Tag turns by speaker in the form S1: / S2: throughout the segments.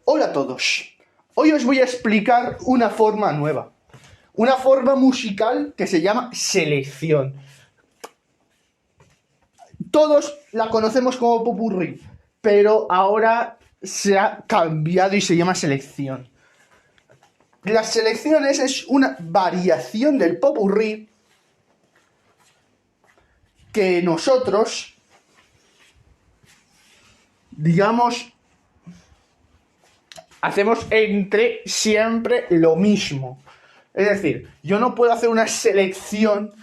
S1: Hola a todos. Hoy os voy a explicar una forma nueva. Una forma musical que se llama selección. Todos la conocemos como popurrí, pero ahora se ha cambiado y se llama selección. Las selecciones es una variación del popurrí que nosotros, digamos, hacemos entre siempre lo mismo. Es decir, yo no puedo hacer una selección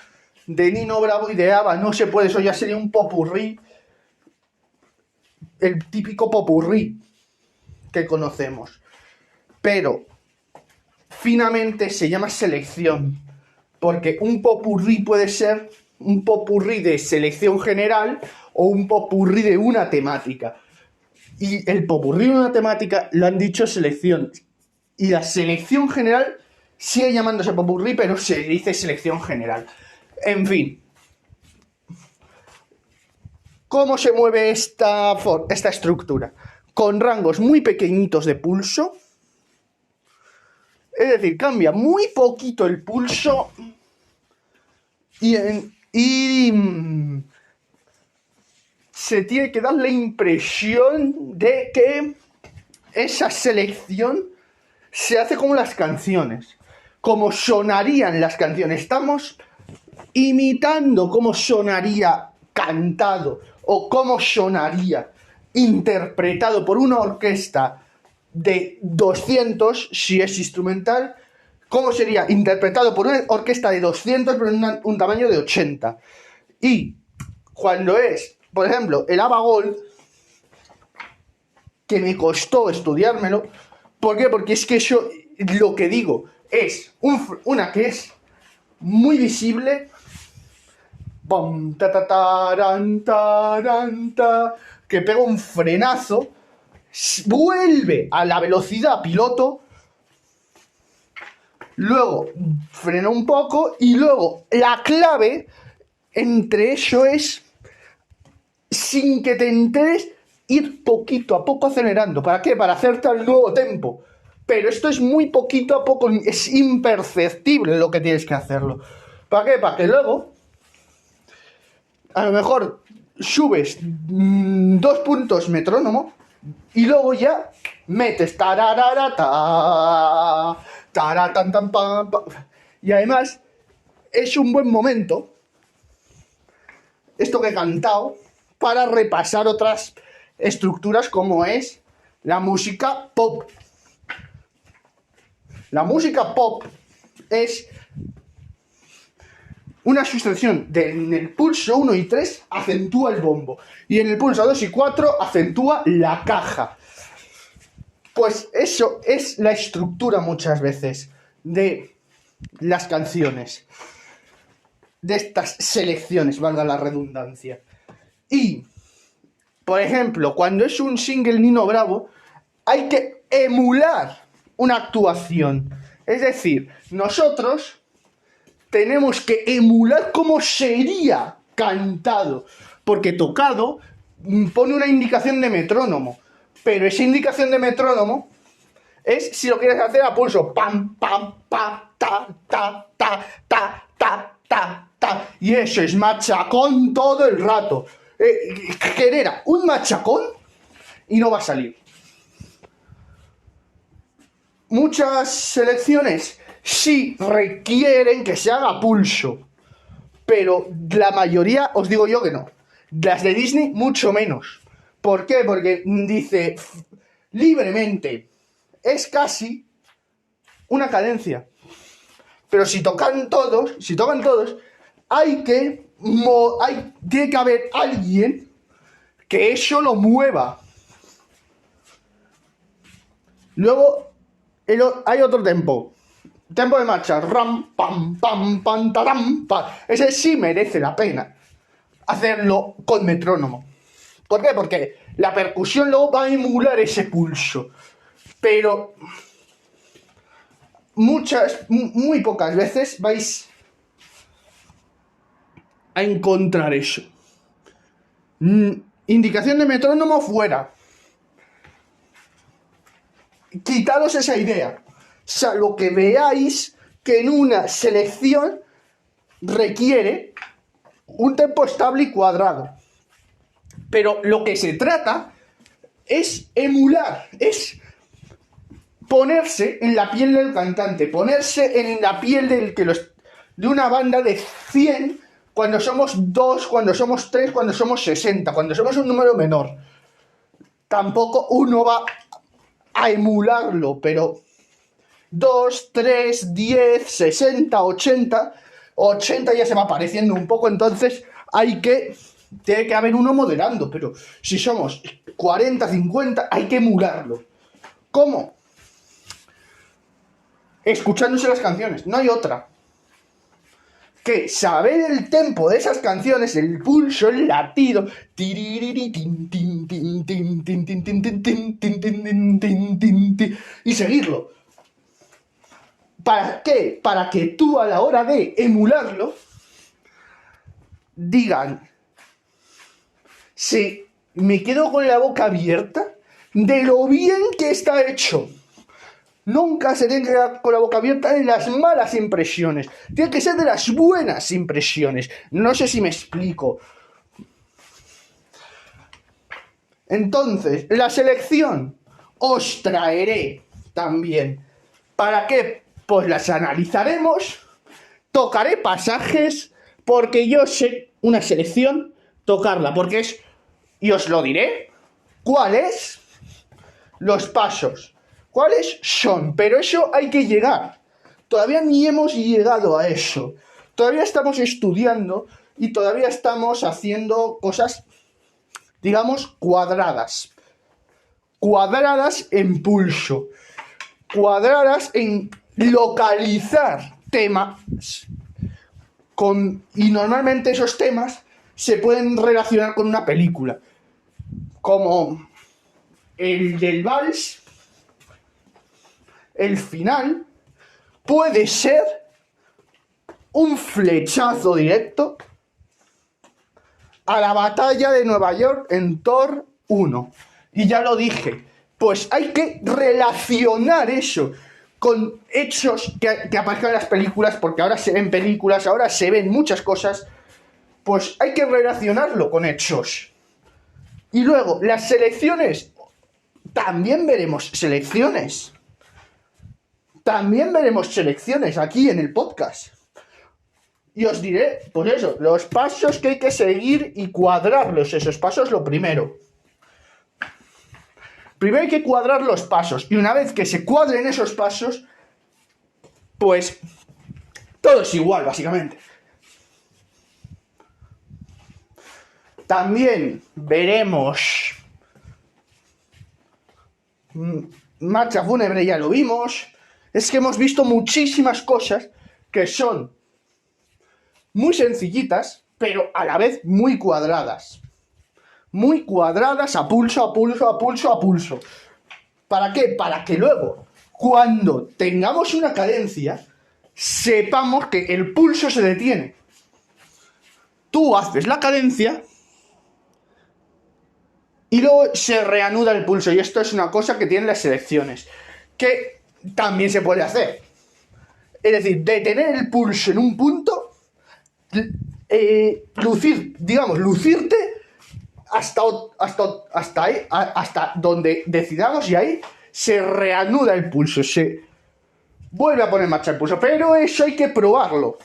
S1: de Nino Bravo y de ABBA, no se puede, eso ya sería un popurrí, el típico popurrí que conocemos. Pero, finamente se llama selección, porque un popurrí puede ser un popurrí de selección general o un popurrí de una temática. Y el popurrí de una temática lo han dicho selección. Y la selección general sigue llamándose popurrí, pero se dice selección general. En fin. ¿Cómo se mueve esta estructura? Con rangos muy pequeñitos de pulso. Es decir, cambia muy poquito el pulso y se tiene que dar la impresión de que esa selección se hace como las canciones, como sonarían las canciones. Estamos imitando cómo sonaría cantado o cómo sonaría interpretado por una orquesta de 200, si es instrumental, cómo sería interpretado por una orquesta de 200 pero en un tamaño de 80. Y cuando es, por ejemplo, el ABBA Gold, que me costó estudiármelo. ¿Por qué? Porque es que yo lo que digo es una que es muy visible, bom, ta, ta, taran, taran, ta, que pega un frenazo, vuelve a la velocidad piloto, luego frena un poco y luego la clave entre eso es, sin que te enteres, ir poquito a poco acelerando. ¿Para qué? Para hacerte el nuevo tempo. Pero esto es muy poquito a poco, es imperceptible lo que tienes que hacerlo. ¿Para qué? Para que luego, a lo mejor, subes 2 puntos metrónomo y luego ya metes tarararata, taratan, tan, pam, pam. Y además, es un buen momento, esto que he cantado, para repasar otras estructuras como es la música pop. La música pop es una sustracción en el pulso 1 y 3 acentúa el bombo y en el pulso 2 y 4 acentúa la caja. Pues eso es la estructura muchas veces de las canciones, de estas selecciones, valga la redundancia. Y, por ejemplo, cuando es un single Nino Bravo, hay que emular una actuación. Es decir, nosotros tenemos que emular cómo sería cantado, porque tocado pone una indicación de metrónomo, pero esa indicación de metrónomo es si lo quieres hacer a pulso, pam, pam, pa, ta, ta, ta, ta, ta, ta, ta, y eso es machacón todo el rato. Genera un machacón y no va a salir. Muchas selecciones sí requieren que se haga pulso, pero la mayoría, os digo yo que no. Las de Disney, mucho menos. ¿Por qué? Porque dice libremente, es casi una cadencia. Pero si tocan todos, tiene que haber alguien que eso lo mueva. Luego hay otro tempo de marcha, ram, pam, pam, pam, taram, pam. Ese sí merece la pena hacerlo con metrónomo. ¿Por qué? Porque la percusión luego va a emular ese pulso. Pero muy pocas veces vais a encontrar eso. Indicación de metrónomo fuera. quitaros esa idea. Salvo que veáis que en una selección requiere un tempo estable y cuadrado. Pero lo que se trata es emular, es ponerse en la piel del cantante, ponerse en la piel de una banda de 100 cuando somos 2, cuando somos 3, cuando somos 60, cuando somos un número menor. Tampoco uno va a emularlo, pero 2, 3, 10, 60, 80 ya se va pareciendo un poco, entonces tiene que haber uno moderando, pero si somos 40, 50, hay que emularlo. ¿Cómo? Escuchándose las canciones, no hay otra. Que saber el tempo de esas canciones, el pulso, el latido, y seguirlo. ¿Para qué? Para que tú a la hora de emularlo digan, si me quedo con la boca abierta de lo bien que está hecho. Nunca se tiene que quedar con la boca abierta de las malas impresiones. Tiene que ser de las buenas impresiones. No sé si me explico. Entonces, la selección os traeré también. ¿Para qué? Pues las analizaremos. Tocaré pasajes. Porque yo sé una selección tocarla. Porque es... Y os lo diré. ¿Cuáles? Los pasos. ¿Cuáles son? Pero eso hay que llegar. Todavía ni hemos llegado a eso. Todavía estamos estudiando y todavía estamos haciendo cosas, digamos, cuadradas. Cuadradas en pulso. Cuadradas en localizar temas. Y normalmente esos temas se pueden relacionar con una película. Como el del vals. El final puede ser un flechazo directo a la batalla de Nueva York en Thor 1. Y ya lo dije, pues hay que relacionar eso con hechos que aparezcan en las películas, porque ahora se ven películas, ahora se ven muchas cosas, pues hay que relacionarlo con hechos. Y luego, las selecciones, también veremos selecciones. También veremos selecciones aquí en el podcast. Y os diré, pues eso, los pasos que hay que seguir y cuadrarlos, esos pasos, lo primero. Primero hay que cuadrar los pasos. Y una vez que se cuadren esos pasos, pues todo es igual, básicamente. También veremos marcha fúnebre, ya lo vimos. Es que hemos visto muchísimas cosas que son muy sencillitas, pero a la vez muy cuadradas. Muy cuadradas a pulso, a pulso, a pulso, a pulso. ¿Para qué? Para que luego, cuando tengamos una cadencia, sepamos que el pulso se detiene. Tú haces la cadencia y luego se reanuda el pulso. Y esto es una cosa que tienen las selecciones, que también se puede hacer. Es decir, detener el pulso en un punto, lucirte hasta ahí, hasta donde decidamos, y ahí se reanuda el pulso, se vuelve a poner en marcha el pulso. Pero eso hay que probarlo.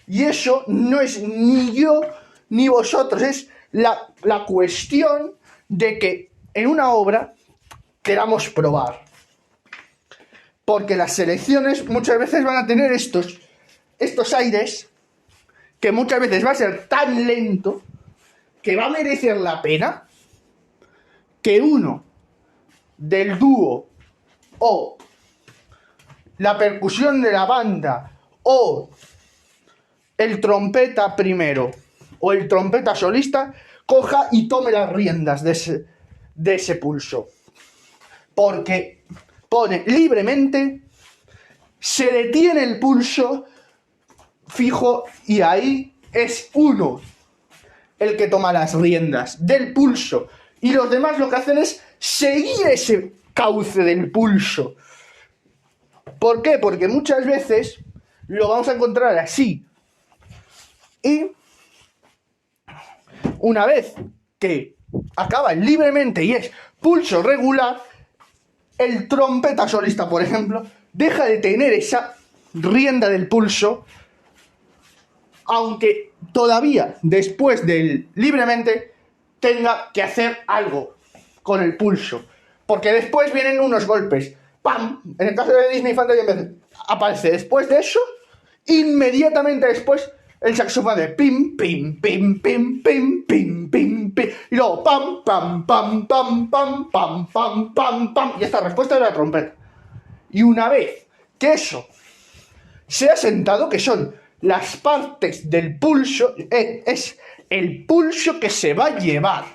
S1: Y eso no es ni yo ni vosotros, es la cuestión de que en una obra queramos probar. Porque las selecciones muchas veces van a tener estos aires, que muchas veces va a ser tan lento que va a merecer la pena que uno del dúo o la percusión de la banda o el trompeta primero o el trompeta solista coja y tome las riendas de ese pulso, porque pone libremente, se detiene el pulso fijo y ahí es uno el que toma las riendas del pulso, Y los demás lo que hacen es seguir ese cauce del pulso. ¿Por qué? Porque muchas veces lo vamos a encontrar así. Y una vez que acaba libremente y es pulso regular, el trompeta solista, por ejemplo, deja de tener esa rienda del pulso, aunque todavía después del libremente tenga que hacer algo con el pulso, porque después vienen unos golpes, ¡pam! En el caso de Disney Fantasy aparece después de eso, inmediatamente después el saxofón de pim, pim, pim, pim, pim, pim, pim, pim, y luego pam, pam, pam, pam, pam, pam, pam, pam, pam, y esta respuesta de la trompeta. Y una vez que eso se ha sentado, que son las partes del pulso, es el pulso que se va a llevar.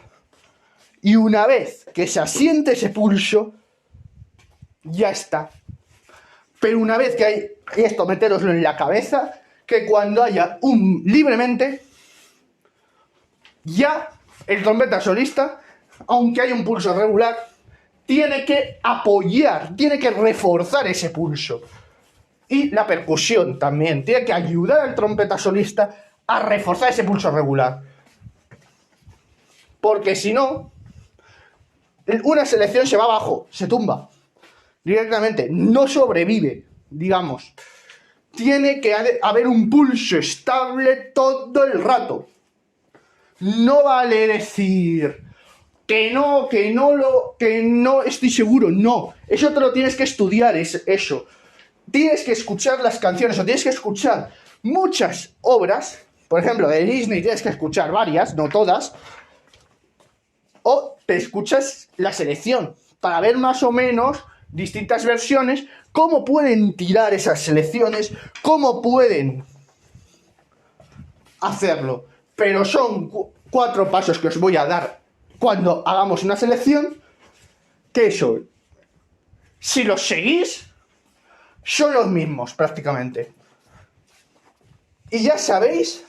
S1: Y una vez que se asiente ese pulso, ya está. Pero una vez que hay, y esto metéroslo en la cabeza, que cuando haya un libremente, ya el trompeta solista, aunque haya un pulso regular, tiene que apoyar, tiene que reforzar ese pulso. Y la percusión también tiene que ayudar al trompeta solista a reforzar ese pulso regular. Porque si no, una selección se va abajo, se tumba directamente, no sobrevive, digamos. Tiene que haber un pulso estable todo el rato. No vale decir que no estoy seguro, no. Eso te lo tienes que estudiar, eso. Tienes que escuchar las canciones o tienes que escuchar muchas obras, por ejemplo, de Disney tienes que escuchar varias, no todas, o te escuchas la selección para ver más o menos distintas versiones, cómo pueden tirar esas selecciones, cómo pueden hacerlo. Pero son 4 pasos que os voy a dar cuando hagamos una selección, que son, si los seguís, son los mismos prácticamente. Y ya sabéis,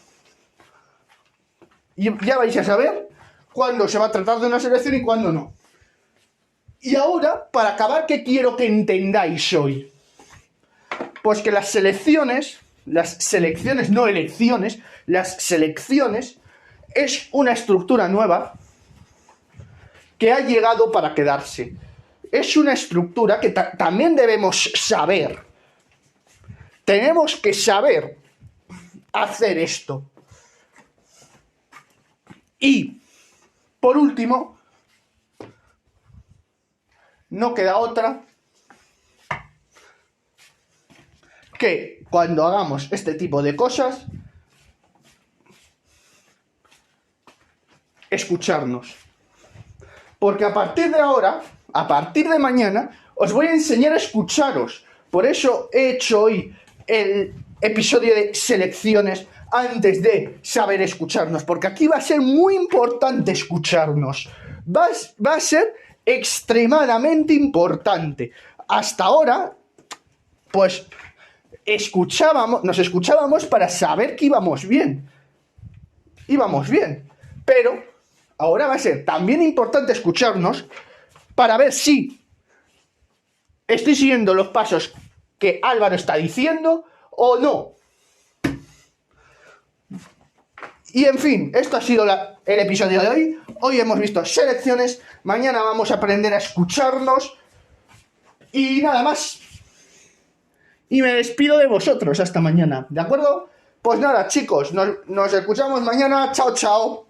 S1: y ya vais a saber cuándo se va a tratar de una selección y cuándo no. Y ahora, para acabar, ¿qué quiero que entendáis hoy? Pues que las selecciones, no elecciones, las selecciones es una estructura nueva que ha llegado para quedarse. Es una estructura que también debemos saber. Tenemos que saber hacer esto. Y, por último, no queda otra que cuando hagamos este tipo de cosas, escucharnos. Porque a partir de ahora, a partir de mañana, os voy a enseñar a escucharos. Por eso he hecho hoy el episodio de selecciones antes de saber escucharnos. Porque aquí va a ser muy importante escucharnos. Va a ser extremadamente importante. Hasta ahora, pues, nos escuchábamos para saber que íbamos bien. Pero ahora va a ser también importante escucharnos para ver si estoy siguiendo los pasos que Álvaro está diciendo o no. Y en fin, esto ha sido el episodio de hoy. Hoy hemos visto selecciones, mañana vamos a aprender a escucharnos y nada más. Y me despido de vosotros hasta mañana, ¿de acuerdo? Pues nada, chicos, nos escuchamos mañana. Chao, chao.